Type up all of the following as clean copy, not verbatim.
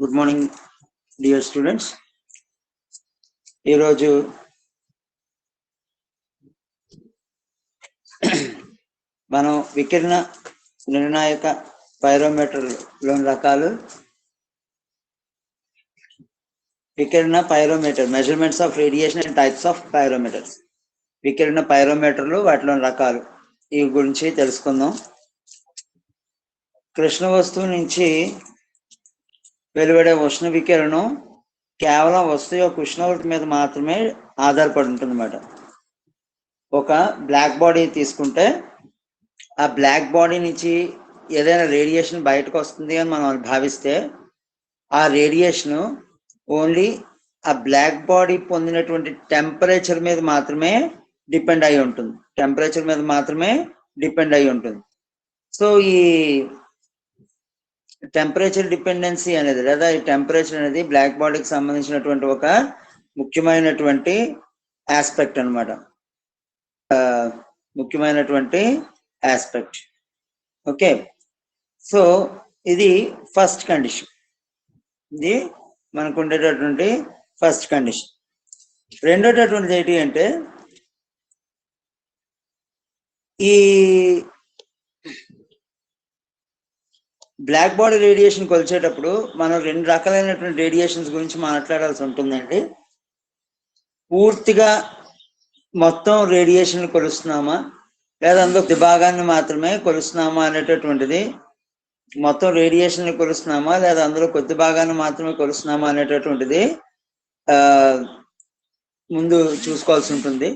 Good morning dear students. ఈరోజు మనం వికిరణ నిర్ణాయక పైరోమీటర్లోని రకాలు, వికిరణ pyrometer measurements of radiation and types of pyrometers, వికిరణ పైరోమీటర్లు వాటిలోని రకాలు ఈ గురించి తెలుసుకుందాం. కృష్ణ వస్తువు నుంచి వెలువడే ఉష్ణ వికిరణం కేవలం వస్తువు యొక్క ఉష్ణోగ్రత మీద మాత్రమే ఆధారపడి ఉంటుంది అన్నమాట. ఒక బ్లాక్ బాడీ తీసుకుంటే ఆ బ్లాక్ బాడీ నుంచి ఏదైనా రేడియేషన్ బయటకు వస్తుంది అని మనం భావిస్తే ఆ రేడియేషన్ ఓన్లీ ఆ బ్లాక్ బాడీ పొందినటువంటి టెంపరేచర్ మీద మాత్రమే డిపెండ్ అయి ఉంటుంది. టెంపరేచర్ మీద మాత్రమే డిపెండ్ అయి ఉంటుంది. సో ఈ టెంపరేచర్ డిపెండెన్సీ అనేది లేదా ఈ టెంపరేచర్ అనేది బ్లాక్ బాడీకి సంబంధించినటువంటి ఒక ముఖ్యమైనటువంటి ఆస్పెక్ట్ అన్నమాట. ముఖ్యమైనటువంటి ఆస్పెక్ట్. ఓకే, సో ఇది ఫస్ట్ కండిషన్. ఇది మనకు ఉండేటటువంటి ఫస్ట్ కండిషన్. రెండోటటువంటిది ఏంటి అంటే ఈ బ్లాక్ బాడీ రేడియేషన్ కొలిచేటప్పుడు మనం రెండు రకాలైనటువంటి రేడియేషన్స్ గురించి మాట్లాడాల్సి ఉంటుందండి. పూర్తిగా మొత్తం రేడియేషన్ కొలుస్తున్నామా లేదా అందులో కొద్ది భాగాన్ని మాత్రమే కొలుస్తున్నామా అనేటటువంటిది, మొత్తం రేడియేషన్ కొలుస్తున్నామా లేదా అందులో కొద్ది భాగాన్ని మాత్రమే కొలుస్తున్నామా అనేటటువంటిది ముందు చూసుకోవాల్సి ఉంటుంది.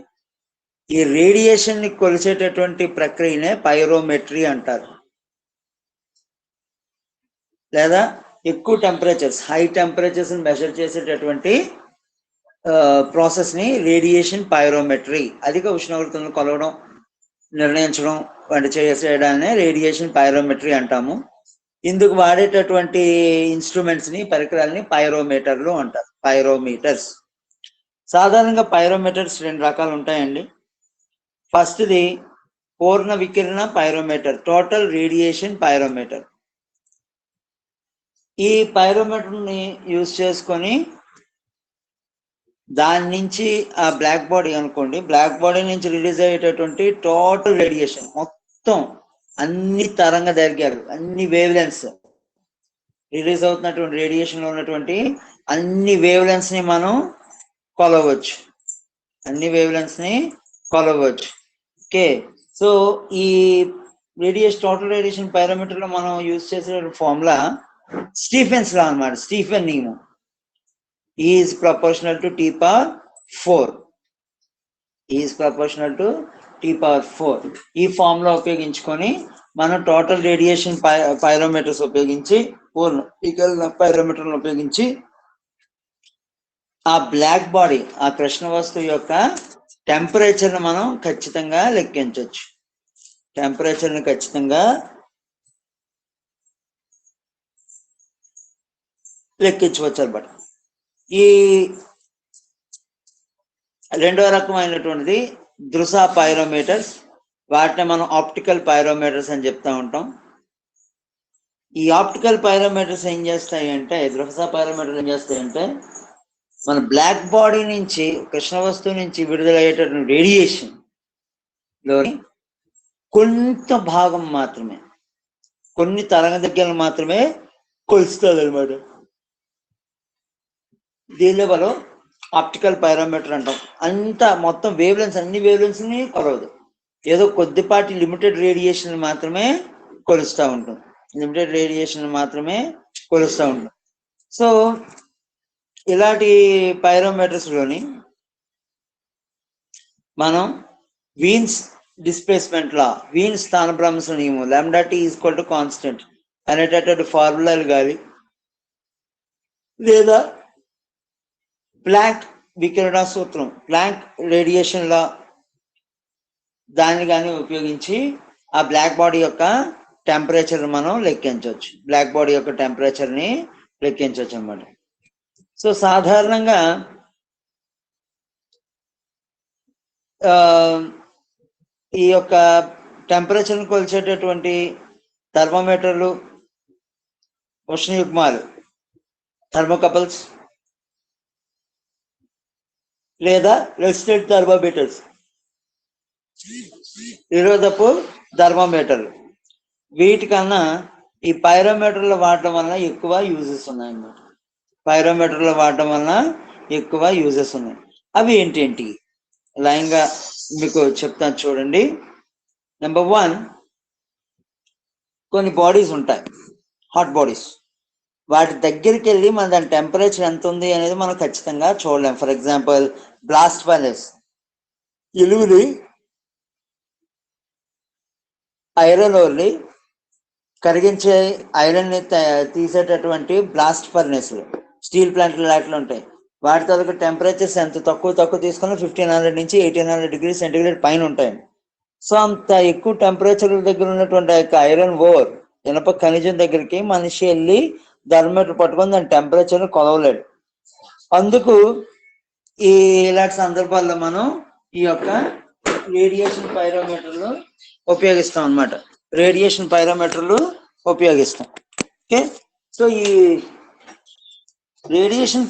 ఈ రేడియేషన్ ని కొలిచేటటువంటి ప్రక్రియనే పైరోమెట్రీ అంటారు. లేదా ఎక్కువ టెంపరేచర్స్, హై టెంపరేచర్స్ మెజర్ చేసేటటువంటి ప్రాసెస్ ని రేడియేషన్ పైరోమెట్రీ, అధిక ఉష్ణోగ్రతలను కొలవడం, నిర్ణయించడం వంటి చేయడాన్ని రేడియేషన్ పైరోమెట్రీ అంటాము. ఇందుకు వాడేటటువంటి ఇన్స్ట్రుమెంట్స్ ని, పరికరాలని పైరోమీటర్లు అంటారు. పైరోమీటర్స్. సాధారణంగా పైరోమీటర్స్ రెండు రకాలు ఉంటాయండి. ఫస్ట్ది పూర్ణ వికిరణ పైరోమీటర్, టోటల్ రేడియేషన్ పైరోమీటర్. ఈ పైరోమీటర్ ని యూజ్ చేసుకొని దాని నుంచి ఆ బ్లాక్ బాడీ అనుకోండి, బ్లాక్ బాడీ నుంచి రిలీజ్ అయ్యేటటువంటి టోటల్ రేడియేషన్ మొత్తం అన్ని తరంగ దైర్ఘ్యాలు, అన్ని వేవ్ లెన్స్, రిలీజ్ అవుతున్నటువంటి రేడియేషన్ లో ఉన్నటువంటి అన్ని వేవ్ లెన్స్ ని మనం కొలవచ్చు. అన్ని వేవ్ లెన్స్ ని కొలవచ్చు. ఓకే, సో ఈ రేడియేషన్, టోటల్ రేడియేషన్ పైరోమీటర్ లో మనం యూజ్ చేసే ఫార్ములా స్టీఫెన్స్ లా అన్నమాట. స్టీఫెన్ నియమం, E is proportional to T power 4. E is proportional to T power 4. ఈ ఫార్ములా ఉపయోగించుకొని మనం టోటల్ రేడియేషన్ పైరోమీటర్స్ ఉపయోగించి, పైరోమీటర్లను ఉపయోగించి ఆ బ్లాక్ బాడీ, ఆ కృష్ణ వస్తువు యొక్క టెంపరేచర్ని మనం ఖచ్చితంగా లెక్కించవచ్చు. టెంపరేచర్ని ఖచ్చితంగా లెక్కించవచ్చు అన్నమాట. ఈ రెండో రకమైనటువంటిది దృశ పైరోమీటర్స్. వాటిని మనం ఆప్టికల్ పైరోమీటర్స్ అని చెప్తా ఉంటాం. ఈ ఆప్టికల్ పైరోమీటర్స్ ఏం చేస్తాయి అంటే, దృశ పైరోమీటర్స్ ఏం చేస్తాయంటే, మన బ్లాక్ బాడీ నుంచి, కృష్ణ వస్తువు నుంచి విడుదలయ్యేటటువంటి రేడియేషన్ లోని కొంత భాగం మాత్రమే, కొన్ని తరంగ దైర్ఘ్యాలు మాత్రమే కొలుస్తుంది అనమాట. దీనిలో మనం ఆప్టికల్ పైరోమీటర్ అంటాం. అంతా మొత్తం వేవ్ లెన్స్, అన్ని వేవ్ లెన్స్ ని కొలవదు, ఏదో కొద్దిపాటి లిమిటెడ్ రేడియేషన్ మాత్రమే కొలుస్తూ ఉంటుంది. లిమిటెడ్ రేడియేషన్ మాత్రమే కొలుస్తూ ఉంటుంది. సో ఇలాంటి పైరోమీటర్స్ లోని మనం వీన్స్ డిస్ప్లేస్మెంట్ లా, వీన్ స్థానభ్రంశ నియమం, lambda T equal to constant అనేటటువంటి ఫార్ములాలు కానీ, లేదా ప్లాంక్ వికిరణ సూత్రం, ప్లాంక్ రేడియేషన్ లా, దాన్ని కానీ ఉపయోగించి ఆ బ్లాక్ బాడీ యొక్క టెంపరేచర్ మనం లెక్కించవచ్చు. బ్లాక్ బాడీ యొక్క టెంపరేచర్ ని లెక్కించవచ్చు అన్నమాట. సో సాధారణంగా ఈ యొక్క టెంపరేచర్ని కొలిచేటటువంటి థర్మోమీటర్లు, ఉష్ణయుగ్మాలు థర్మోకపుల్స్ లేదా రెసిస్టెంట్ థర్మోమీటర్స్, నిరోధపు థర్మోమీటర్. వీటికన్నా ఈ పైరోమీటర్లు వాడటం వల్ల ఎక్కువ యూజెస్ ఉన్నాయన్నమాట. పైరోమీటర్లు వాడటం వల్ల ఎక్కువ యూజెస్ ఉన్నాయి. అవి ఏంటి లైన్గా మీకు చెప్తాను చూడండి. నెంబర్ 1, కొన్ని బాడీస్ ఉంటాయి, హాట్ బాడీస్. వాటి దగ్గరికి వెళ్ళి మన దాని టెంపరేచర్ ఎంత ఉంది అనేది మనం ఖచ్చితంగా చూడలేం. ఫర్ ఎగ్జాంపుల్ బ్లాస్ట్ ఫర్నెస్, ఎలుగుని ఐరన్ ఓర్ని కరిగించే ఐరన్ ని తీసేటటువంటి బ్లాస్ట్ ఫర్నెస్లు, స్టీల్ ప్లాంట్లు లాంటివి ఉంటాయి. వాటి తాలూకు టెంపరేచర్స్ ఎంత తక్కువ తీసుకుని 1500 నుంచి 1800 డిగ్రీ సెంటిగ్రేడ్ పైన ఉంటాయి. సో అంత ఎక్కువ టెంపరేచర్ దగ్గర ఉన్నటువంటి ఆ యొక్క ఐరన్ ఓర్, ఇనప ఖనిజం దగ్గరికి మనిషి వెళ్ళి థర్మోమీటర్ పట్టుకొని దాని టెంపరేచర్ కొలవలేడు. అందుకు ఇలాంటి సందర్భాల్లో మనం ఈ యొక్క రేడియేషన్ పైరోమీటర్లు ఉపయోగిస్తాం అన్నమాట. రేడియేషన్ పైరోమీటర్లు ఉపయోగిస్తాం. ఓకే, సో ఈ రేడియేషన్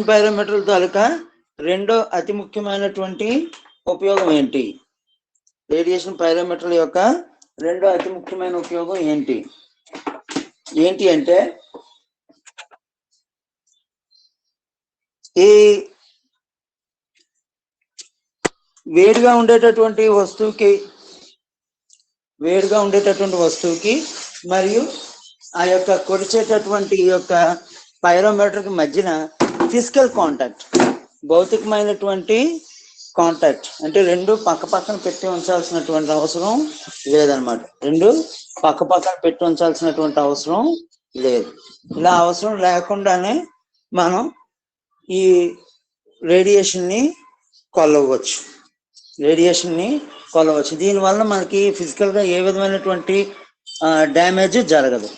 పైరోమీటర్ల తాలూకా రెండో అతి ముఖ్యమైనటువంటి ఉపయోగం ఏంటి? రేడియేషన్ పైరోమీటర్ల యొక్క రెండో అతి ముఖ్యమైన ఉపయోగం ఏంటి అంటే ఈ వేడిగా ఉండేటటువంటి వస్తువుకి మరియు ఆ యొక్క కొలిచేటటువంటి ఈ యొక్క పైరోమీటర్కి మధ్యన ఫిజికల్ కాంటాక్ట్, భౌతికమైనటువంటి కాంటాక్ట్ అంటే రెండు పక్క పక్కన పెట్టి ఉంచాల్సినటువంటి అవసరం లేదనమాట. లేదు. ఇలా అవసరం లేకుండానే మనం ఈ రేడియేషన్ని కొలవచ్చు. దీనివల్ల మనకి ఫిజికల్గా ఏ విధమైనటువంటి డ్యామేజ్ జరగదు.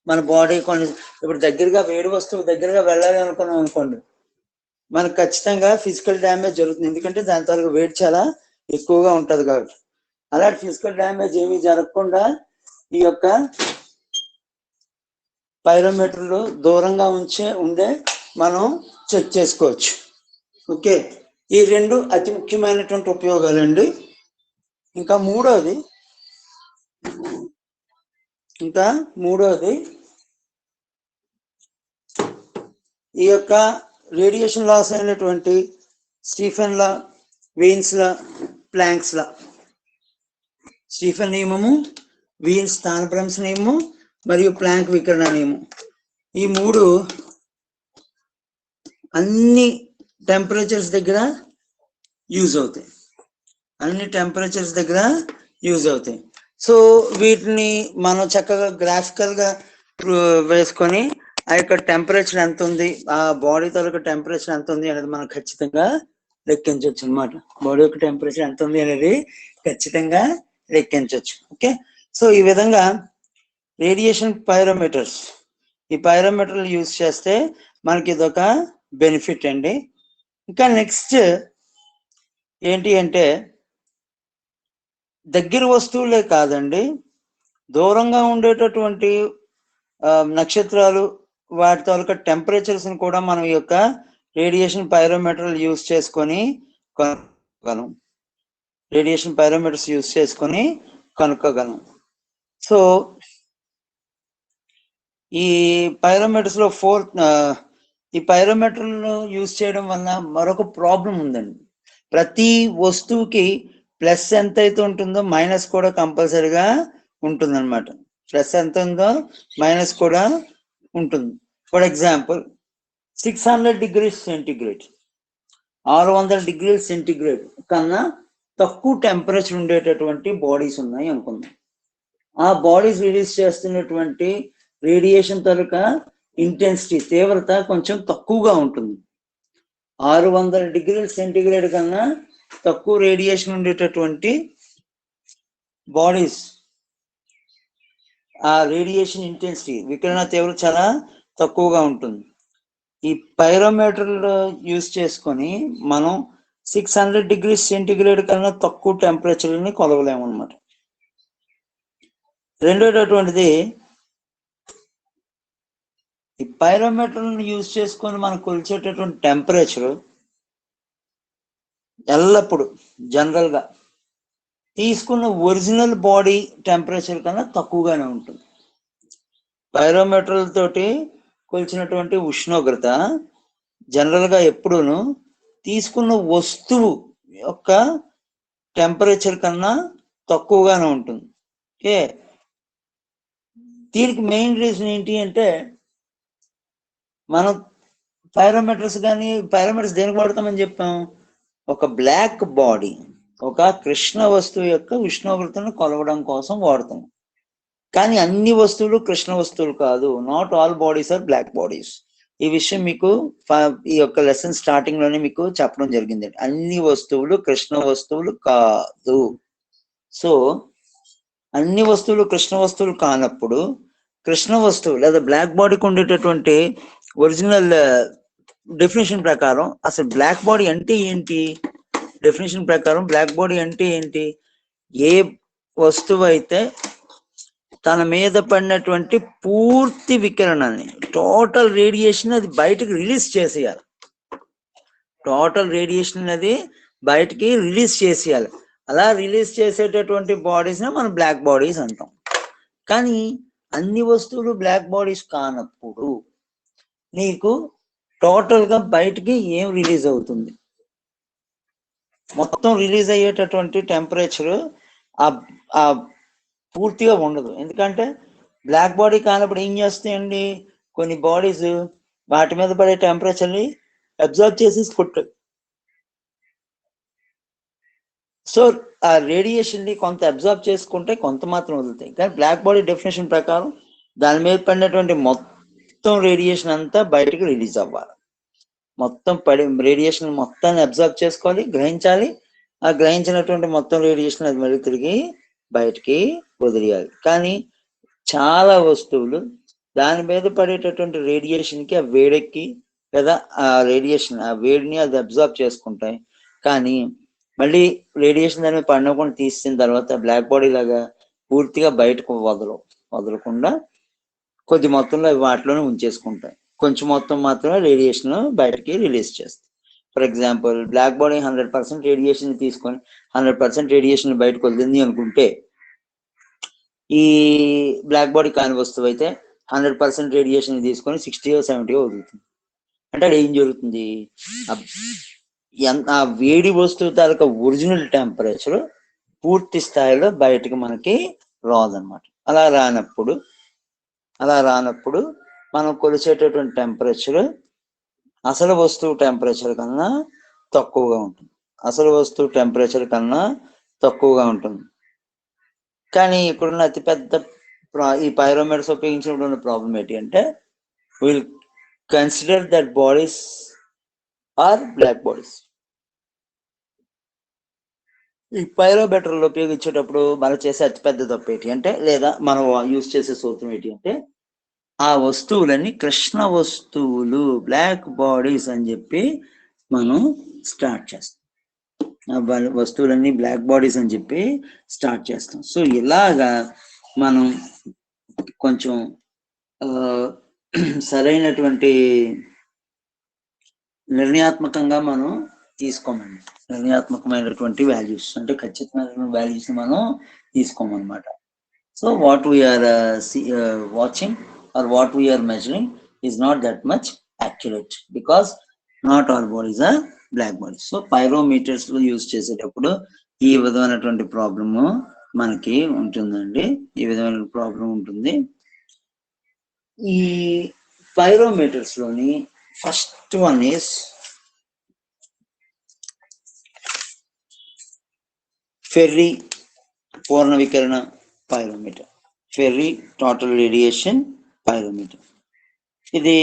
మన బాడీ ఇప్పుడు దగ్గరగా వేడి వస్తువు దగ్గరగా వెళ్ళాలి అనుకున్నాం అనుకోండి, మనకు ఖచ్చితంగా ఫిజికల్ డ్యామేజ్ జరుగుతుంది. ఎందుకంటే దాని తాలూకు వేడి చాలా ఎక్కువగా ఉంటుంది కాబట్టి. అలాంటి ఫిజికల్ డ్యామేజ్ ఏమీ జరగకుండా ఈ యొక్క పైరోమీటర్లు దూరంగా ఉండే మనం చెక్ చేసుకోవచ్చు. ఓకే, ఈ రెండు అతి ముఖ్యమైనటువంటి ఉపయోగాలండి. ఇంకా మూడోది ఈ యొక్క రేడియేషన్ లాస్ అయినటువంటి స్టీఫెన్ లా, వీన్స్ లా, ప్లాంక్స్ లా, స్టీఫెన్ నియమము, వీన్స్ స్థానభ్రంశ నియమము మరియు ప్లాంక్ వికరణ నియమం, ఈ మూడు అన్ని టెంపరేచర్స్ దగ్గర యూజ్ అవుతాయి. సో వీటిని మనం చక్కగా గ్రాఫికల్గా వేసుకొని ఆ యొక్క టెంపరేచర్ ఎంత ఉంది, ఆ బాడీ తాలూకు టెంపరేచర్ ఎంత ఉంది అనేది మనం ఖచ్చితంగా లెక్కించవచ్చు అనమాట. బాడీ యొక్క టెంపరేచర్ ఎంత ఉంది అనేది ఖచ్చితంగా లెక్కించవచ్చు. ఓకే, సో ఈ విధంగా రేడియేషన్ పైరోమీటర్స్, ఈ పైరోమీటర్లు యూజ్ చేస్తే మనకి ఇదొక బెనిఫిట్ అండి. ఇంకా నెక్స్ట్ ఏంటి అంటే దగ్గర వస్తువులే కాదండి, దూరంగా ఉండేటటువంటి నక్షత్రాలు వాటి తాలూకా టెంపరేచర్స్ కూడా మనం ఈ యొక్క రేడియేషన్ పైరోమీటర్లు యూజ్ చేసుకొని కనుక్కోగలం. సో ఈ పైరోమీటర్స్ లో ఈ పైరోమీటర్లను యూజ్ చేయడం వల్ల మరొక ప్రాబ్లం ఉందండి. ప్రతి వస్తువుకి ప్లస్ ఎంత అయితే ఉంటుందో మైనస్ కూడా కంపల్సరీగా ఉంటుంది అనమాట. ప్లస్ ఎంత ఉందో మైనస్ కూడా ఉంటుంది. For example 600 degrees centigrade, 600 degrees centigrade కన్నా తక్కువ టెంపరేచర్ ఉండేటటువంటి బాడీస్ ఉన్నాయి అనుకుందాం. ఆ బాడీస్ రిలీజ్ చేస్తున్నటువంటి రేడియేషన్ తాలూకా ఇంటెన్సిటీ, తీవ్రత కొంచెం తక్కువగా ఉంటుంది. 600 degrees సెంటిగ్రేడ్ కన్నా తక్కువ రేడియేషన్ ఉండేటటువంటి బాడీస్ ఆ రేడియేషన్ ఇంటెన్సిటీ, వికిరణ తీవ్రత చాలా తక్కువగా ఉంటుంది. ఈ పైరోమీటర్లు యూజ్ చేసుకొని మనం 600 degrees సెంటిగ్రేడ్ కన్నా తక్కువ టెంపరేచర్ని కొలవలేము అనమాట. రెండోటటువంటిది ఈ పైరోమీటర్లను యూజ్ చేసుకొని మనం కొలిచేటటువంటి టెంపరేచర్ ఎల్లప్పుడు జనరల్ గా తీసుకున్న ఒరిజినల్ బాడీ టెంపరేచర్ కన్నా తక్కువగానే ఉంటుంది. పైరోమీటర్ల తోటి కొలిచినటువంటి ఉష్ణోగ్రత జనరల్ గా ఎప్పుడూను తీసుకున్న వస్తువు యొక్క టెంపరేచర్ కన్నా తక్కువగానే ఉంటుంది. ఓకే, దీనికి మెయిన్ రీజన్ ఏంటి అంటే మనం పైరోమీటర్స్ దేనికి వాడతామని చెప్పాం? ఒక బ్లాక్ బాడీ, ఒక కృష్ణ వస్తువు యొక్క ఉష్ణోగ్రతను కొలవడం కోసం వాడతాం. కానీ అన్ని వస్తువులు కృష్ణ వస్తువులు కాదు. Not all bodies are black bodies. ఈ విషయం మీకు ఈ యొక్క లెసన్ స్టార్టింగ్ లోనే మీకు చెప్పడం జరిగింది. అన్ని వస్తువులు కృష్ణ వస్తువులు కాదు. సో అన్ని వస్తువులు కృష్ణ వస్తువులు కానప్పుడు కృష్ణ వస్తువు లేదా బ్లాక్ బాడీకి ఉండేటటువంటి ఒరిజినల్ డెఫినేషన్ ప్రకారం అసలు బ్లాక్ బాడీ అంటే ఏంటి? డెఫినేషన్ ప్రకారం బ్లాక్ బాడీ అంటే ఏంటి? ఏ వస్తువు అయితే తన మీద పడినటువంటి పూర్తి వికిరణాన్ని, టోటల్ రేడియేషన్ అది బయటకు రిలీజ్ చేసేయాలి. టోటల్ రేడియేషన్ అనేది బయటికి రిలీజ్ చేసేయాలి. అలా రిలీజ్ చేసేటటువంటి బాడీస్ మనం బ్లాక్ బాడీస్ అంటాం. కానీ అన్ని వస్తువులు బ్లాక్ బాడీస్ కానప్పుడు నీకు టోటల్ గా బయటికి ఏం రిలీజ్ అవుతుంది? మొత్తం రిలీజ్ అయ్యేటటువంటి టెంపరేచర్ ఆ పూర్తిగా ఉండదు. ఎందుకంటే బ్లాక్ బాడీ కానప్పుడు ఏం చేస్తాయండి, కొన్ని బాడీస్ వాటి మీద పడే టెంపరేచర్ని అబ్జర్వ్ చేసేసుకుంటాయి. సో ఆ రేడియేషన్ ని కొంత అబ్జర్వ్ చేసుకుంటే కొంత మాత్రం వదులుతాయి. కానీ బ్లాక్ బాడీ డెఫినేషన్ ప్రకారం దాని మీద పడినటువంటి మొత్తం రేడియేషన్ అంతా బయటకు రిలీజ్ అవ్వాలి. మొత్తం రేడియేషన్ మొత్తాన్ని అబ్జర్వ్ చేసుకోవాలి, గ్రహించాలి. ఆ గ్రహించినటువంటి మొత్తం రేడియేషన్ అది మళ్ళీ తిరిగి బయటికి వదిలేయాలి. కానీ చాలా వస్తువులు దాని మీద పడేటటువంటి రేడియేషన్ కి ఆ వేడెక్కి లేదా ఆ రేడియేషన్ ఆ వేడిని అది అబ్జర్వ్ చేసుకుంటాయి. కానీ మళ్ళీ రేడియేషన్ దాని మీద పడినకుండా తీసిన తర్వాత బ్లాక్ బాడీ లాగా పూర్తిగా బయటకు వదలకుండా కొద్ది మొత్తంలో వాటిలోనే ఉంచేసుకుంటాయి. కొంచెం మొత్తం మాత్రమే రేడియేషన్ బయటకి రిలీజ్ చేస్తాయి. For example, black body 100% radiation తీసుకొని 100% రేడియేషన్ బయటకు వదిలింది అనుకుంటే, ఈ బ్లాక్ బాడీ కాని వస్తువు అయితే 100% రేడియేషన్ తీసుకొని 60-70 వదులుతుంది. అంటే అక్కడ ఏం జరుగుతుంది? ఆ వేడి వస్తువు తాలూకా ఒరిజినల్ టెంపరేచర్ పూర్తి స్థాయిలో బయటకు మనకి రాదన్నమాట. అలా రానప్పుడు మనం కొలిచేటటువంటి టెంపరేచర్ అసలు వస్తువు టెంపరేచర్ కన్నా తక్కువగా ఉంటుంది. కానీ ఇక్కడున్న అతిపెద్ద ఈ పైరోమీటర్స్ ఉపయోగించినప్పుడు ప్రాబ్లం ఏంటి అంటే, will consider that bodies are black bodies. ఈ పైరోమీటర్లు ఉపయోగించేటప్పుడు మనం చేసే అతిపెద్ద తప్పు ఏంటి అంటే, లేదా మనం యూజ్ చేసే సూత్రం ఏంటి అంటే, ఆ వస్తువులన్నీ కృష్ణ వస్తువులు, బ్లాక్ బాడీస్ అని చెప్పి మనం స్టార్ట్ చేస్తాం. వస్తువులన్నీ బ్లాక్ బాడీస్ అని చెప్పి స్టార్ట్ చేస్తాం. సో ఇలాగా మనం కొంచెం సరైనటువంటి నిర్ణయాత్మకంగా మనం తీసుకోమండి. నిర్ణయాత్మకమైనటువంటి వాల్యూస్ అంటే ఖచ్చితమైన వాల్యూస్ మనం తీసుకోమన్నమాట. So what we are watching or what we are measuring is not that much accurate, because not all bodies are black bodies. So pyrometers లో యూజ్ చేసేటప్పుడు ఈ విధమైనటువంటి ప్రాబ్లము మనకి ఉంటుందండి. ఈ విధమైన ప్రాబ్లం ఉంటుంది. ఈ పైరోమీటర్స్ లోని ఫస్ట్ వన్ ఈస్ ఫెర్రీ పూర్ణ వికిరణ pyrometer, Fery total radiation pyrometer. ఇది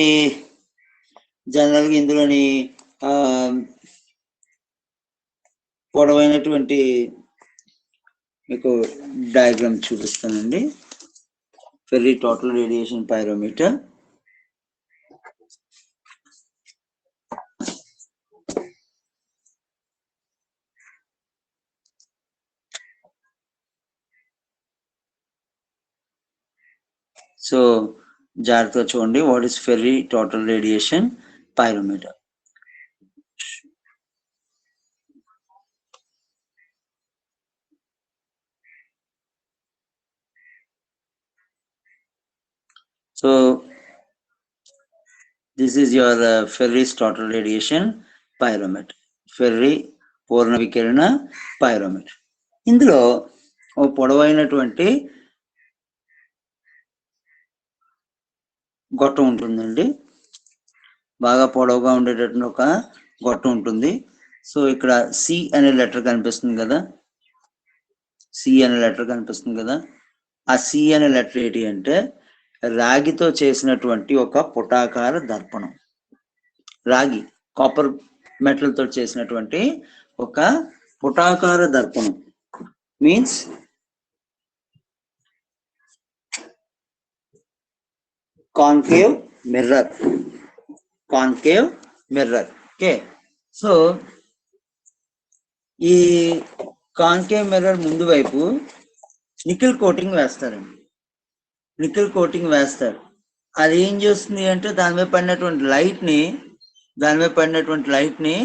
జనరల్గా ఇందులోని పొడవైనటువంటి మీకు డయాగ్రామ్ చూపిస్తానండి. Fery total radiation pyrometer. So జాగ్రత్తగా చూడండి. What is Fery total radiation pyrometer. So this is your Ferri's total radiation pyrometer. Ferri పూర్ణ వికిరణ pyrometer. ఇందులో ఓ పొడవైనటువంటి గొట్టం ఉంటుందండి. బాగా పొడవుగా ఉండేటటువంటి ఒక గొట్టం ఉంటుంది. సో ఇక్కడ సి అనే లెటర్ కనిపిస్తుంది కదా, సి అనే లెటర్ కనిపిస్తుంది కదా. ఆ సి అనే లెటర్ ఏంటి అంటే రాగితో చేసినటువంటి ఒక పుటాకార దర్పణం. రాగి, కాపర్ మెటల్ తో చేసినటువంటి ఒక పుటాకార దర్పణం means concave mirror. Concave mirror. Okay. So ఈ కాన్కేవ్ మిర్రర్ ముందు వైపు నికెల్ కోటింగ్ వేస్తారండి. నికెల్ కోటింగ్ వేస్తారు. అది ఏం చేస్తుంది అంటే దాని మీద పడినటువంటి లైట్ ని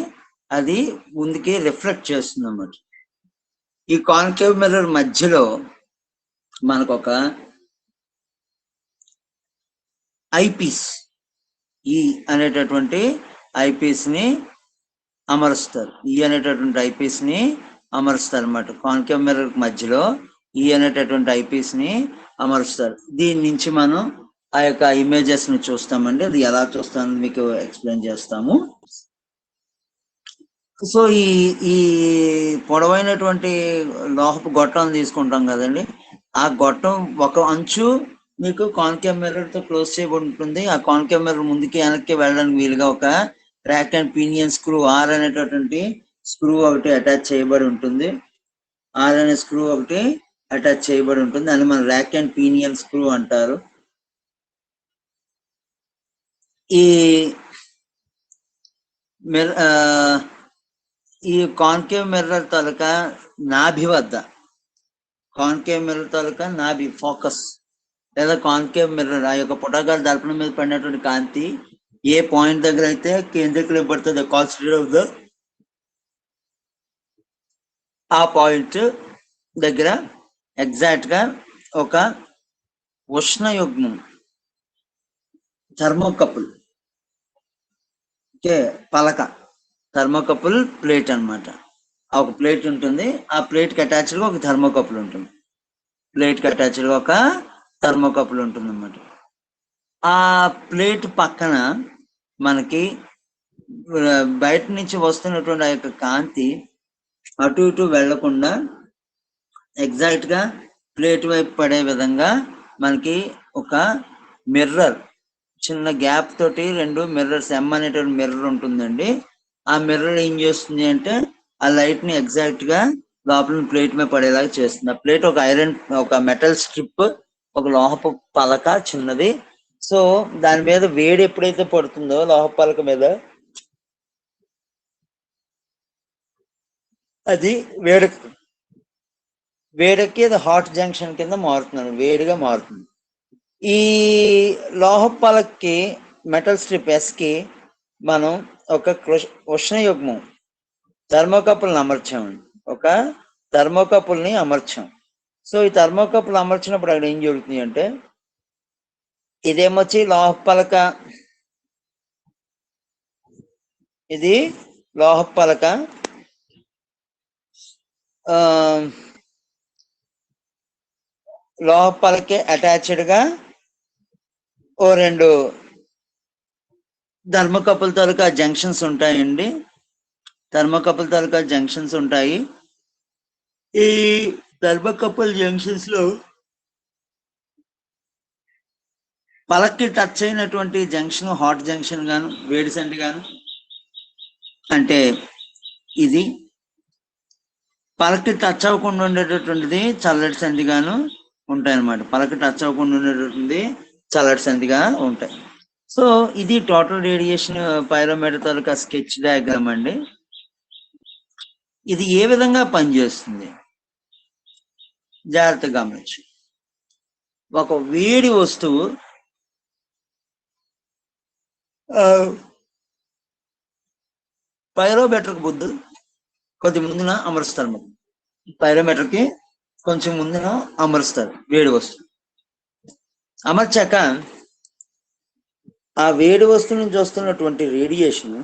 అది ముందుకి రిఫ్లెక్ట్ చేస్తుంది అన్నమాట. ఈ కాన్కేవ్ మిర్రర్ మధ్యలో మనకు ఒక ఐపీస్, ఈ అనేటటువంటి ఐపీస్ ని అమరుస్తారు. ఈ అనేటటువంటి ఐపీస్ ని అమరుస్తారు అన్నమాట. కాన్కేవ్ మిర్రర్ మధ్యలో ఈ అనేటటువంటి ఐపీస్ ని అమరుస్తారు. దీని నుంచి మనం ఆ యొక్క ఇమేజెస్ ని చూస్తామండి. అది ఎలా చూస్తామని మీకు ఎక్స్ప్లెయిన్ చేస్తాము. సో ఈ పొడవైనటువంటి లోహపు గొట్టం తీసుకుంటాం కదండి. ఆ గొట్టం ఒక అంచు మీకు కాన్కేవ్ మిర్రర్ తో క్లోజ్ చేయబడి ఉంటుంది. ఆ కాన్కేవ్ మిర్రర్ ముందుకి వెనక్కి వెళ్ళడానికి వీలుగా ఒక rack and pinion screw, rod అనేటటువంటి స్క్రూ ఒకటి అటాచ్ చేయబడి ఉంటుంది. ఆర్ అనే స్క్రూ ఒకటి అటాచ్ చేయబడి ఉంటుంది. అని మన ర్యాక్ అండ్ పీనియన్ స్క్రూ అంటారు. ఈ ఈ కాన్కేవ్ మిర్రర్ తాలూకా నాభి వద్ద, కాన్కేవ్ మిర్రర్ తాలూకా నాభి ఫోకస్ లేదా కాన్కేవ్ మిర్రర్ ఆ యొక్క పుటాకార దర్పణం మీద పడినటువంటి కాంతి ఏ పాయింట్ దగ్గర అయితే కేంద్రీకరించబడుతుంది కాన్సెంట్రేట్ ఆఫ్ ద, ఆ పాయింట్ దగ్గర ఎగ్జాక్ట్ గా ఒక ఉష్ణయుగ్మం థర్మోకపుల్, ఓకే, పలక, థర్మోకపుల్ ప్లేట్ అన్నమాట. ఆ ఒక ప్లేట్ ఉంటుంది. ఆ ప్లేట్ కి అటాచ్డ్ గా ఒక థర్మోకపుల్ ఉంటుంది. ప్లేట్ కి అటాచ్డ్ గా ఒక థర్మోకపుల్ ఉంటుంది అన్నమాట. ఆ ప్లేట్ పక్కన మనకి బయట నుంచి వస్తున్నటువంటి ఆ యొక్క కాంతి అటు ఇటు వెళ్లకుండా ఎగ్జాక్ట్ గా ప్లేట్ వైపు పడే విధంగా మనకి ఒక మిర్రర్, చిన్న గ్యాప్ తోటి రెండు మిర్రర్స్, ఎం అనేటువంటి మిర్రర్ ఉంటుందండి. ఆ మిర్రర్ ఏం చేస్తుంది అంటే ఆ లైట్ ని ఎగ్జాక్ట్ గా లోపల ప్లేట్ మీద పడేలాగా చేస్తుంది. ఆ ప్లేట్ ఒక ఐరన్, ఒక మెటల్ స్ట్రిప్, ఒక లోహపు పలక చిన్నది. సో దాని మీద వేడి ఎప్పుడైతే పడుతుందో లోహపు పలక మీద, అది వేడెక్కి అది హాట్ జంక్షన్ కింద మారుతుంది, వేడిగా మారుతుంది. ఈ లోహపు పలకకి, మెటల్ స్ట్రిప్ ఎస్ కి మనం ఒక ఉష్ణయుగ్మం థర్మోకపుల్ని అమర్చామండి. ఒక థర్మోకపుల్ని అమర్చాం. సో ఈ థర్మోకపుల్ అమర్చినప్పుడు అక్కడ ఏం జరుగుతుంది అంటే ఇదేమొచ్చి లోహపు పలక, ఇది లోహపు పలక, లోహపు పలకే అటాచ్డ్ గా ఓ రెండు థర్మోకపుల్ తాలూకా జంక్షన్స్ ఉంటాయండి. థర్మోకపుల్ తాలూకా జంక్షన్స్ ఉంటాయి. ఈ థర్మోకపుల్ జంక్షన్స్ లో పలక్కి టచ్ అయినటువంటి జంక్షన్ హాట్ జంక్షన్ గాను, వేడి సండి గాను, అంటే ఇది పలక్కి టచ్ అవ్వకుండా ఉండేటటువంటిది చల్లటి సంధి గాను ఉంటాయి అన్నమాట. పలక్కి టచ్ అవ్వకుండా ఉండేటటువంటి చల్లటి సంధిగా ఉంటాయి. సో ఇది టోటల్ రేడియేషన్ పైరోమీటర్ తాలూకా స్కెచ్ డయాగ్రామ్ అండి. ఇది ఏ విధంగా పనిచేస్తుంది జాగ్రత్తగా గమనించు. ఒక వేడి వస్తువు పైరోమీటర్ బుద్ధు కొద్ది ముందున అమరుస్తారు. పైరోమీటర్ కి కొంచెం ముందున అమరుస్తారు వేడి వస్తువు. అమర్చాక ఆ వేడి వస్తువు నుంచి వస్తున్నటువంటి రేడియేషన్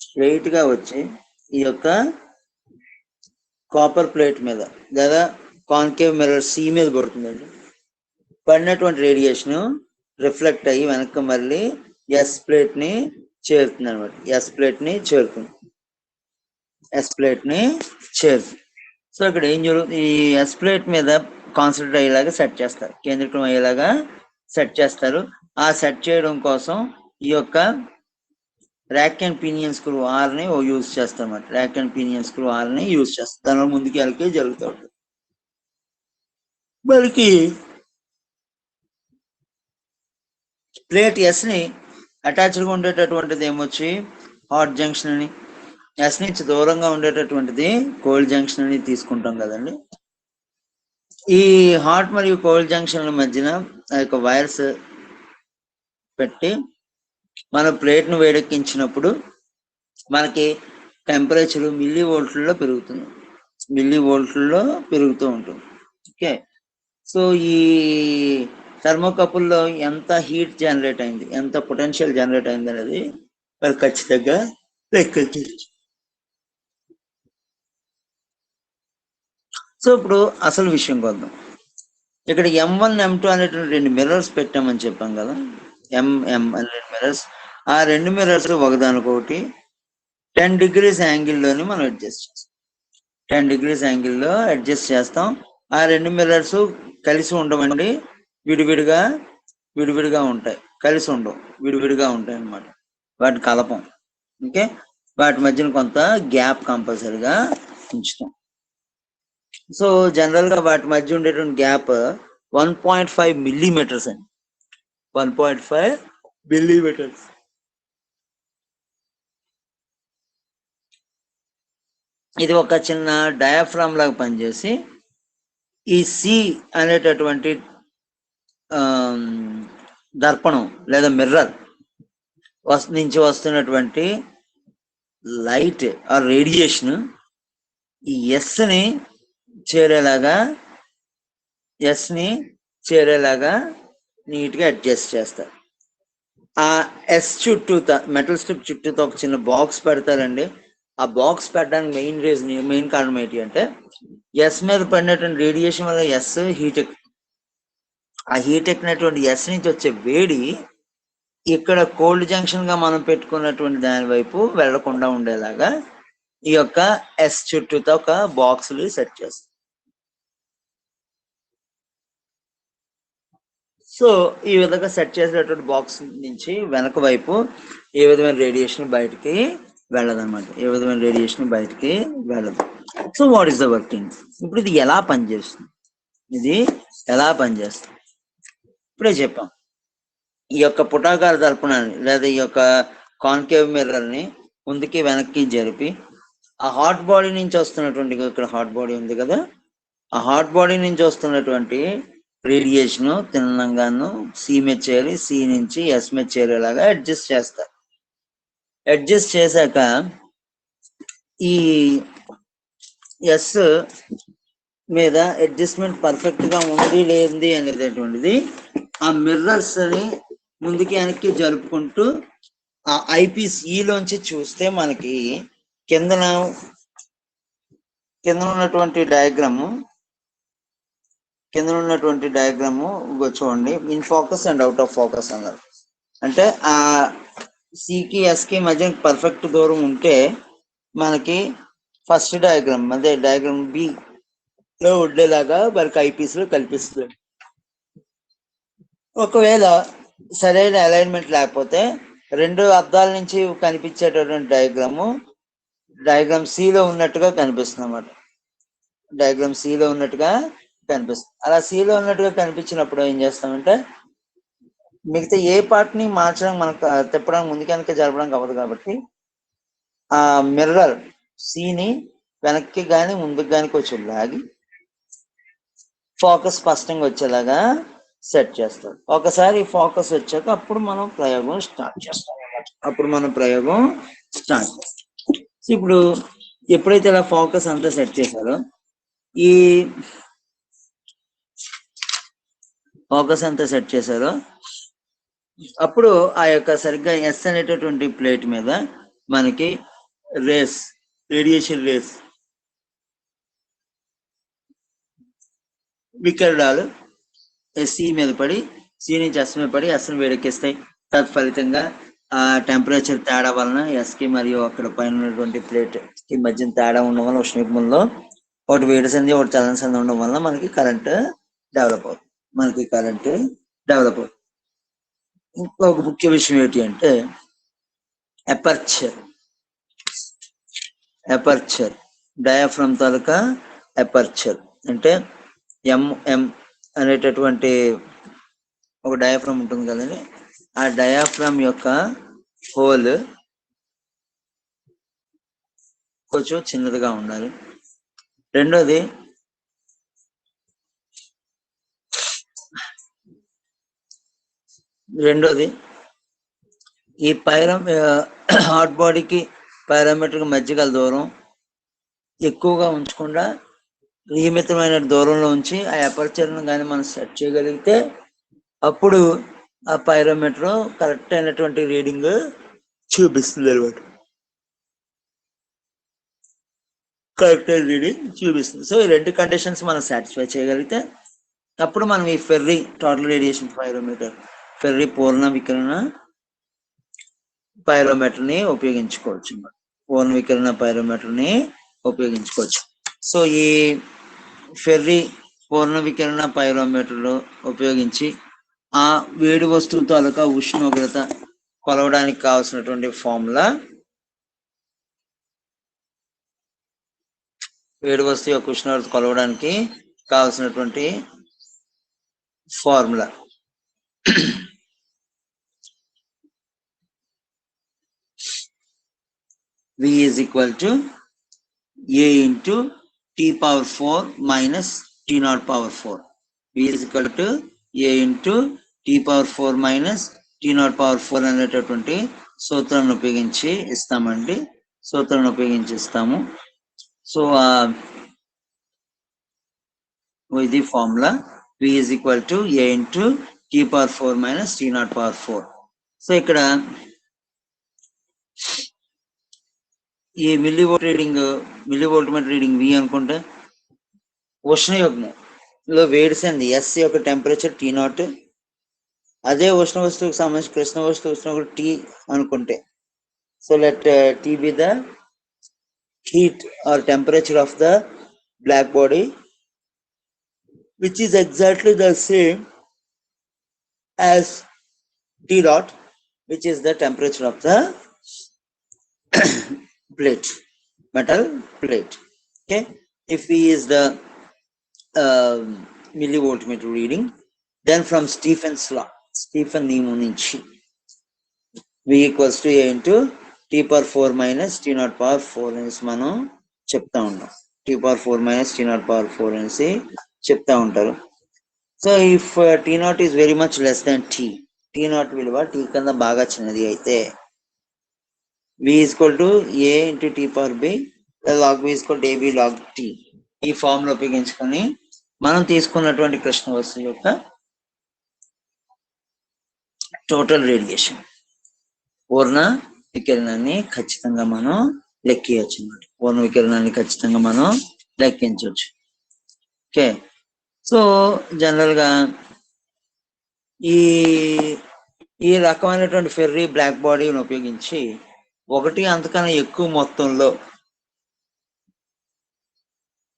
స్ట్రైట్ గా వచ్చి ఈ యొక్క కాపర్ ప్లేట్ మీద లేదా కాన్కేవ్ మిర్రర్ సి మీద పడుతుందండి. పడినటువంటి రేడియేషన్ రిఫ్లెక్ట్ అయ్యి వెనక్కి మళ్ళీ ఎస్ ప్లేట్ ని చేరుతుంది అనమాట. ఎస్ ప్లేట్ ని చేరుతుంది. సో ఇక్కడ ఏం జరుగుతుంది, ఈ ఎస్ ప్లేట్ మీద కాన్సన్ట్రేట్ అయ్యేలాగా సెట్ చేస్తారు, కేంద్రీకృతం అయ్యేలాగా సెట్ చేస్తారు. ఆ సెట్ చేయడం కోసం ఈ యొక్క rack and pinion screw rod ని యూజ్ చేస్తాం అన్నమాట. Rack and pinion screw rod ని యూజ్ చేస్తాం. దానిలో ముందుకు వెళ్ళకే జరుగుతూ ఉంటుంది. మనకి ప్లేట్ ఎస్ ని అటాచ్డ్గా ఉండేటటువంటిది ఏమొచ్చి హాట్ జంక్షన్ అని, ఎస్ నుంచి దూరంగా ఉండేటటువంటిది కోల్డ్ జంక్షన్ అని తీసుకుంటాం కదండి. ఈ హాట్ మరియు కోల్డ్ జంక్షన్ల మధ్యన ఆ యొక్క వైర్స్ పెట్టి మన ప్లేట్ ను వేడెక్కించినప్పుడు మనకి టెంపరేచర్ మిల్లీ వోల్ట్లలో పెరుగుతుంది. పెరుగుతూ ఉంటుంది. ఓకే, సో ఈ థర్మోకపుల్లో ఎంత హీట్ జనరేట్ అయింది, ఎంత పొటెన్షియల్ జనరేట్ అయింది అనేది మరి ఖచ్చితంగా లెక్కించవచ్చు. సో ఇప్పుడు అసలు విషయం వద్దాం. ఇక్కడ M1 M2 అనేటువంటి 2 మిర్రర్స్ పెట్టామని చెప్పాం కదా. MM అనే 2 మిర్రర్స్. ఆ 2 మిర్రర్స్ ఒకదానికొకటి 10 degrees యాంగిల్లోని మనం అడ్జస్ట్ చేస్తాం. 10 degrees యాంగిల్లో అడ్జస్ట్ చేస్తాం. ఆ 2 మిర్రర్స్ కలిసి ఉండవండి, విడివిడిగా ఉంటాయి. కలిసి ఉండవు, విడివిడిగా ఉంటాయి అన్నమాట. వాటిని కలపం. ఓకే, వాటి మధ్యన కొంత గ్యాప్ కంపల్సరీగా ఉంచుతాం. సో జనరల్ గా వాటి మధ్య ఉండేటువంటి గ్యాప్ 1.5 మిల్లీమీటర్స్ అండి. 1.5 మిల్లీమీటర్స్. ఇది ఒక చిన్న డయాఫ్రామ్ లాగా పనిచేసి ఈ సి అనేటటువంటి దర్పణం లేదా మిర్రర్ నుంచి వస్తున్నటువంటి లైట్ ఆ రేడియేషన్ ఈ ఎస్ ని చేరేలాగా నీట్ గా అడ్జస్ట్ చేస్తారు. ఆ ఎస్ చుట్టూతో మెటల్ స్ట్రిప్ చుట్టూతో ఒక చిన్న బాక్స్ పెడతారండి. ఆ బాక్స్ పెట్టడానికి మెయిన్ కారణం ఏంటి అంటే ఎస్ మీద పడినటువంటి రేడియేషన్ వల్ల ఎస్ హీట్ ఆ హీట్ ఎక్కినటువంటి ఎస్ నుంచి వచ్చే వేడి ఇక్కడ కోల్డ్ జంక్షన్ గా మనం పెట్టుకున్నటువంటి దాని వైపు వెళ్లకుండా ఉండేలాగా ఈ యొక్క ఎస్ చుట్టూతో ఒక బాక్సులు సెట్ చేస్తాం. సో ఈ విధంగా సెట్ చేసినటువంటి బాక్స్ నుంచి వెనక వైపు ఏ విధమైన రేడియేషన్ బయటికి వెళ్ళదన్నమాట. So what is the working? ఇప్పుడు ఇది ఎలా పనిచేస్తుంది? ఇప్పుడే చెప్పాం. ఈ యొక్క పుటాకార దర్పణాన్ని లేదా ఈ యొక్క కాన్కేవ్ మిర్రర్ ని ముందుకి వెనక్కి జరిపి ఆ హాట్ బాడీ నుంచి వస్తున్నటువంటి, ఇక్కడ హాట్ బాడీ ఉంది కదా, ఆ హాట్ బాడీ నుంచి వస్తున్నటువంటి రేడియేషన్ తిన్నంగాను సి మీద చేరి సి నుంచి ఎస్ మీద చేరేలాగా అడ్జస్ట్ చేస్తారు. అడ్జస్ట్ చేశాక ఈ ఎస్ మీద అడ్జస్ట్మెంట్ పర్ఫెక్ట్ గా ఉంది లేనిది అనేటటువంటిది ఆ మిర్రర్స్ ని ముందుకి వెనక్కి జరుపుకుంటూ ఆ ఐపీస్ ఈలోంచి చూస్తే మనకి కింద ఉన్నటువంటి డయాగ్రాము చూడండి. In focus and out of focus అన్నారు. అంటే ఆ సికి ఎస్కి మధ్య పర్ఫెక్ట్ దూరం ఉంటే మనకి ఫస్ట్ డయాగ్రామ్ అదే డయాగ్రామ్ బి లో ఉండేలాగా మనకి ఐపీస్ లో కల్పిస్తుంది. ఒకవేళ సరైన అలైన్మెంట్ లేకపోతే రెండు అద్దాల నుంచి కనిపించేటటువంటి డయాగ్రామ్ సిలో ఉన్నట్టుగా కనిపిస్తుంది అన్నమాట. అలా సిలో ఉన్నట్టుగా కనిపించినప్పుడు ఏం చేస్తామంటే మిగతా ఏ పార్ట్ ని మార్చడం మనకు తిప్పడానికి ముందుకెనక జరపడానికి అవ్వదు కాబట్టి ఆ మిర్రర్ సిని వెనక్కి కానీ ముందుకు కానీ కొంచెం లాగి ఫోకస్ స్పష్టంగా వచ్చేలాగా సెట్ చేస్తారు. ఒకసారి ఫోకస్ వచ్చాక అప్పుడు మనం ప్రయోగం స్టార్ట్ చేస్తాం. ఇప్పుడు ఎప్పుడైతే ఇలా ఫోకస్ అంతా సెట్ చేశారో ఈ ఫోకస్ అంతా సెట్ చేశారో అప్పుడు ఆ యొక్క సరిగ్గా ఎస్ అనేటటువంటి ప్లేట్ మీద మనకి రేడియేషన్ రేస్ వికిరణాలు సి మీద పడి సి నుంచి ఎస్ మీద పడి ఎస్ని వేడెక్కిస్తాయి. తత్ఫలితంగా ఆ టెంపరేచర్ తేడా వలన ఎస్కి మరియు అక్కడ పైన ఉన్నటువంటి ప్లేట్ కి మధ్య తేడా ఉండడం వల్ల ఉష్ణోగ్రతంలో ఒకటి వేడి సంధి ఒకటి చలన సంధి ఉండడం వల్ల మనకి కరెంట్ డెవలప్ అవుతుంది. ఇంకొక ముఖ్య విషయం ఏంటి అంటే ఎపర్చర్ డయాఫ్రమ్ తాలూకా ఎపర్చర్ అంటే ఎంఎం అనేటటువంటి ఒక డయాఫ్రమ్ ఉంటుంది కదండి. ఆ డయాఫ్రమ్ యొక్క హోల్ కొంచెం చిన్నదిగా ఉండాలి. రెండోది ఈ హాట్ బాడీకి పారామీటర్ మధ్య గల దూరం ఎక్కువగా ఉంచకుండా నియమితమైన దూరంలో ఉంచి ఆ అపర్చర్ను కానీ మనం సెట్ చేయగలిగితే అప్పుడు ఆ పైరోమీటర్ కరెక్ట్ అయినటువంటి రీడింగ్ చూపిస్తుంది అనమాట. సో ఈ రెండు కండిషన్స్ మనం సాటిస్ఫై చేయగలిగితే అప్పుడు మనం ఈ Fery total radiation pyrometer Fery పూర్ణ వికిరణ పైరోమీటర్ ని ఉపయోగించుకోవచ్చు. సో ఈ ఫెర్రీ పూర్ణ వికిరణ పైరోమీటర్ ఉపయోగించి ఆ వేడి వస్తువు తాలూకా ఉష్ణోగ్రత కొలవడానికి కావాల్సినటువంటి ఫార్ములా వేడి వస్తువు యొక్క ఉష్ణోగ్రత కొలవడానికి కావాల్సినటువంటి formula V is equal to A into T power 4 minus T naught power 4. V is equal to A into T power 4 minus T naught power 4 అనేటటువంటి సూత్రాన్ని ఉపయోగించి ఇస్తాము. సో ఇది formula V is equal to A into T power 4 minus T naught power 4. So ఇక్కడ ఈ మిల్లీవోల్ట్మీటర్ reading V అనుకుంటే ఉష్ణయోగ్నంలో వేడి సంధి ఎస్ యొక్క టెంపరేచర్ T0, అదే ఉష్ణ వస్తువుకి సంబంధించి కృష్ణ వస్తువు ఉష్ణోగ్రత T అనుకుంటే so let T be the heat or temperature of the black body, which is exactly the same as T0, which is the temperature of the metal plate. Okay, if V is the millivoltmeter reading, then from Stephen's law, Stephen నియమం నుంచి V equals to A into T power 4 minus T naught power 4 అనేసి మనం చెప్తా ఉంటాం. T power 4 minus T naught power 4 అనేసి చెప్తా ఉంటారు. So if T0 is very much less than T0 విలువ T కన్నా బాగా చిన్నది అయితే V is equal to A into T power B log V is equal to AB log T. ఈ formula ఉపయోగించుకొని మనం తీసుకున్నటువంటి కృష్ణ వస్తువు యొక్క టోటల్ రేడియేషన్ పూర్ణ వికిరణాన్ని ఖచ్చితంగా మనం లెక్కించవచ్చు అన్నమాట. ఓకే, సో జనరల్ గా ఈ రకమైనటువంటి ఫెర్రీ బ్లాక్ బాడీని ఉపయోగించి ఒకటి అంతకన్నా ఎక్కువ మొత్తంలో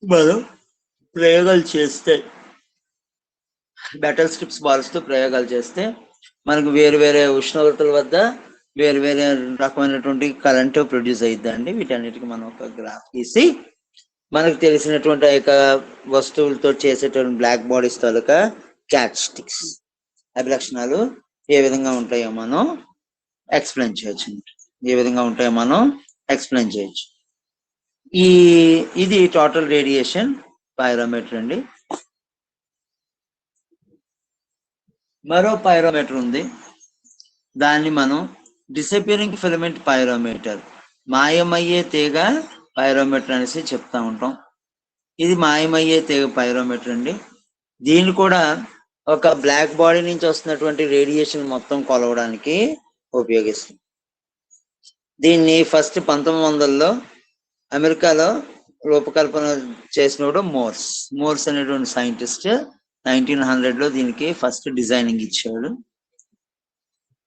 మనం ప్రయోగాలు చేస్తే మెటల్ స్ట్రిప్స్ బాల్స్తో ప్రయోగాలు చేస్తే మనకు వేరు వేరే ఉష్ణోగ్రతల వద్ద వేరు వేరే రకమైనటువంటి కరెంట్ ప్రొడ్యూస్ అయిద్దండి. వీటన్నిటికీ మనం ఒక గ్రాఫ్ తీసి మనకు తెలిసినటువంటి ఆ యొక్క వస్తువులతో చేసేటువంటి బ్లాక్ బాడీస్ తాలూకా క్యారెక్టరిస్టిక్స్ అభిలక్షణాలు ఏ విధంగా ఉంటాయో మనం ఎక్స్ప్లెయిన్ చేయొచ్చు. ఇది టోటల్ రేడియేషన్ పైరోమీటర్ అండి. మరో పైరోమీటర్ ఉంది, దాన్ని మనం డిసపియరింగ్ ఫిలమెంట్ పైరోమీటర్, మాయమయ్యే తీగ పైరోమీటర్ అనేసి చెప్తా ఉంటాం. ఇది మాయమయ్యే తీగ పైరోమీటర్ అండి. దీన్ని కూడా ఒక బ్లాక్ బాడీ నుంచి వస్తున్నటువంటి రేడియేషన్ మొత్తం కొలవడానికి ఉపయోగిస్తుంది. దీన్ని ఫస్ట్ 1900లో అమెరికాలో రూపకల్పన చేసినప్పుడు మోర్స్ అనేటువంటి సైంటిస్ట్ 1900లో దీనికి ఫస్ట్ డిజైనింగ్ ఇచ్చాడు.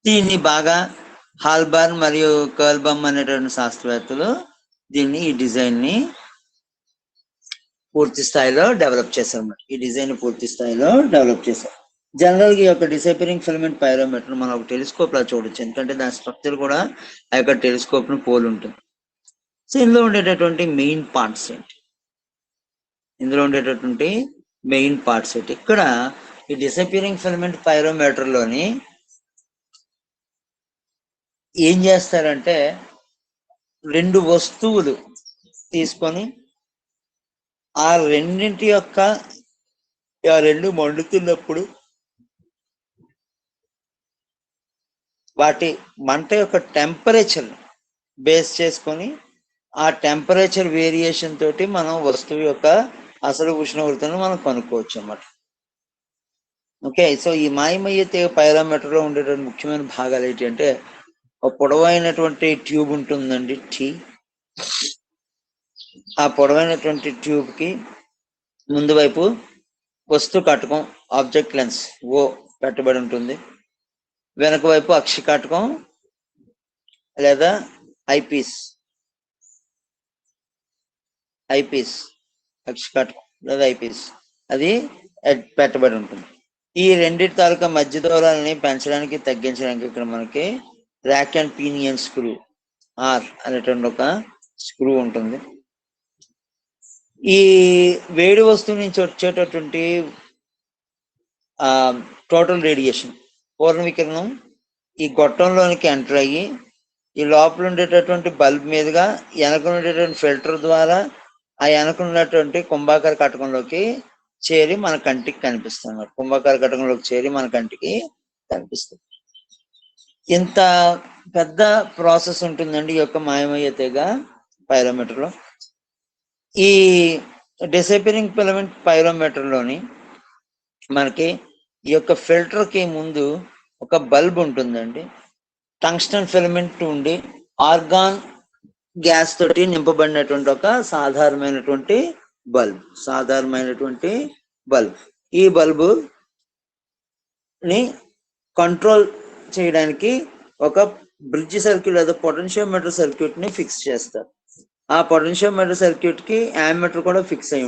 దీన్ని బాగా హాల్బార్న్ మరియు కర్ల్బమ్ అనేటువంటి శాస్త్రవేత్తలు దీన్ని ఈ డిజైన్ ని పూర్తి స్థాయిలో డెవలప్ చేశారు అన్నమాట. ఈ డిజైన్ పూర్తి స్థాయిలో డెవలప్ చేశారు. జనరల్ గా ఈ యొక్క డిసపియరింగ్ ఫిలమెంట్ పైరోమీటర్ మనం ఒక టెలిస్కోప్ లా చూడొచ్చు, ఎందుకంటే దాని స్ట్రక్చర్ కూడా ఆ యొక్క టెలిస్కోప్ ను పోలి ఉంటుంది. సో ఇందులో ఉండేటటువంటి మెయిన్ పార్ట్స్ ఏంటి, ఇక్కడ ఈ డిసపియరింగ్ ఫిలమెంట్ పైరోమీటర్ లోని ఏం చేస్తారంటే, రెండు వస్తువులు తీసుకొని ఆ రెండింటి యొక్క రెండు మండుతున్నప్పుడు వాటి మంట యొక్క టెంపరేచర్ బేస్ చేసుకొని ఆ టెంపరేచర్ వేరియేషన్ తోటి మనం వస్తువు యొక్క అసలు ఉష్ణోగ్రతను మనం కనుక్కోవచ్చు అన్నమాట. ఓకే, సో ఈ మాయమయ్యే తీగ పైరోమీటర్ లో ఉండేటువంటి ముఖ్యమైన భాగాలు ఏంటి అంటే, ఒక పొడవైనటువంటి ట్యూబ్ ఉంటుందండి ఆ పొడవైనటువంటి ట్యూబ్ కి ముందు వైపు వస్తు కటకం ఆబ్జెక్ట్ లెన్స్ ఓ పెట్టబడి ఉంటుంది. వెనక వైపు అక్షి కటకం లేదా ఐపీస్ అక్షి కటకం లేదా ఐపీస్ అది పెట్టబడి ఉంటుంది. ఈ రెండింటి తాలూకా మధ్య దూరాలని పెంచడానికి తగ్గించడానికి ఇక్కడ మనకి rack and pinion screw rod అనేటువంటి ఒక స్క్రూ ఉంటుంది. ఈ వేడి వస్తువు నుంచి వచ్చేటటువంటి టోటల్ రేడియేషన్ పూర్ణ వికిరణం ఈ గొట్టంలోనికి ఎంటర్ అయ్యి ఈ లోపల ఉండేటటువంటి బల్బ్ మీదుగా వెనక ఉండేటువంటి ఫిల్టర్ ద్వారా ఆ వెనక ఉన్నటువంటి కుంభాకార కటకంలోకి చేరి మన కంటికి కనిపిస్తుంది. కుంభాకార కటకంలోకి చేరి మన కంటికి కనిపిస్తుంది. ఇంత పెద్ద ప్రాసెస్ ఉంటుందండి ఈ యొక్క మాయమయ్యే తీగ పైరోమీటర్ లో. ఈ డిసపియరింగ్ ఫిలమెంట్ పైరోమీటర్ లోని మనకి ఈ యొక్క ఫిల్టర్ కి ముందు ఒక బల్బ్ ఉంటుందండి. టంగ్స్టన్ ఫిలమెంట్ ఉండి ఆర్గాన్ గ్యాస్ తోటి నింపబడినటువంటి ఒక సాధారణమైనటువంటి బల్బ్. ఈ బల్బు ని కంట్రోల్ చేయడానికి ఒక బ్రిడ్జ్ సర్క్యూట్ లేదా పొటెన్షియోమీటర్ సర్క్యూట్ ని ఫిక్స్ చేస్తారు. ఆ పొటెన్షియోమీటర్ సర్క్యూట్ కి యామ్మీటర్ కూడా ఫిక్స్ అయి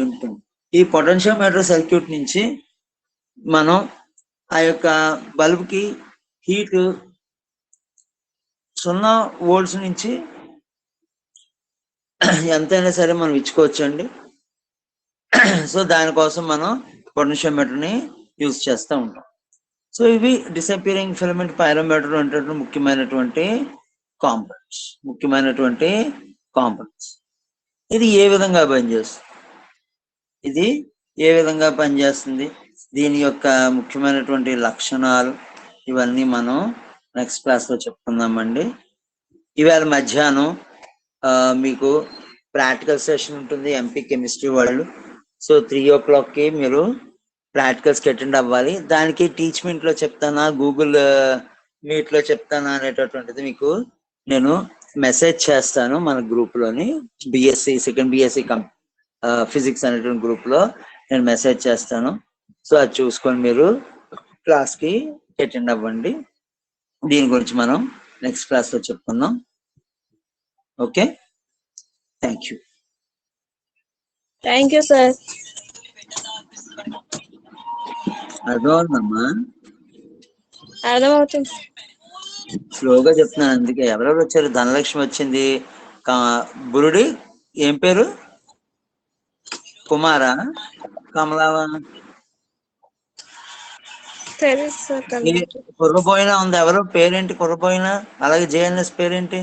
ఉంటుంది. ఈ పొటెన్షియోమీటర్ సర్క్యూట్ నుంచి మనం ఆ యొక్క బల్బ్ కి హీట్ 0 volts నుంచి ఎంతైనా సరే మనం ఇచ్చుకోవచ్చండి. సో దానికోసం మనం పొటెన్షియోమీటర్ ని యూజ్ చేస్తూ ఉంటాం. సో ఇవి డిసపియరింగ్ ఫిలమెంట్ పైరోమీటర్ అంటే ముఖ్యమైనటువంటి కాంపోనెంట్స్. ఇది ఏ విధంగా పనిచేస్తుంది, దీని యొక్క ముఖ్యమైనటువంటి లక్షణాలు ఇవన్నీ మనం నెక్స్ట్ క్లాస్ లో చెప్పుకుందామండి. ఇవాళ మధ్యాహ్నం మీకు ప్రాక్టికల్ సెషన్ ఉంటుంది ఎంపీ కెమిస్ట్రీ వాళ్ళు. సో 3 o'clock కి మీరు ప్రాక్టికల్స్కి అటెండ్ అవ్వాలి. దానికి టీచ్మెంట్ లో చెప్తానా, గూగుల్ మీట్ లో చెప్తానా అనేటటువంటిది మీకు నేను మెసేజ్ చేస్తాను. మన గ్రూప్ లోని సెకండ్ బిఎస్సి ఫిజిక్స్ అనేటువంటి గ్రూప్ లో నేను మెసేజ్ చేస్తాను. సో అది చూసుకొని మీరు క్లాస్ కి అటెండ్ అవ్వండి. దీని గురించి మనం నెక్స్ట్ క్లాస్ లో చెప్పుకుందాం. Okay, thank you sir. అర్థమవుతుందమ్మా? అర్థమవుతుంది. స్లోగా చెప్తున్నాను, అందుకే. ఎవరెవరు వచ్చారు? ధనలక్ష్మి వచ్చింది. బురుడి ఏం పేరు? కుమారా, కమలావా? కుర్రపోయినా ఉంది. ఎవరు పేరేంటి కుర్రపోయినా? అలాగే జేఎన్ఎస్ పేరేంటి?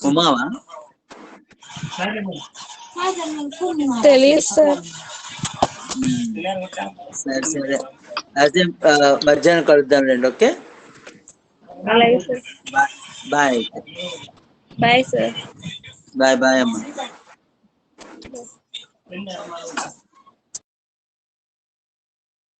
ఉమావా? తెలియదు సార్. సరే సరే, అదే మధ్యాహ్నం కలుద్దాం రండి. ఓకే, అలాగే sir. Bye. Bye sir. Bye bye అమ్మా.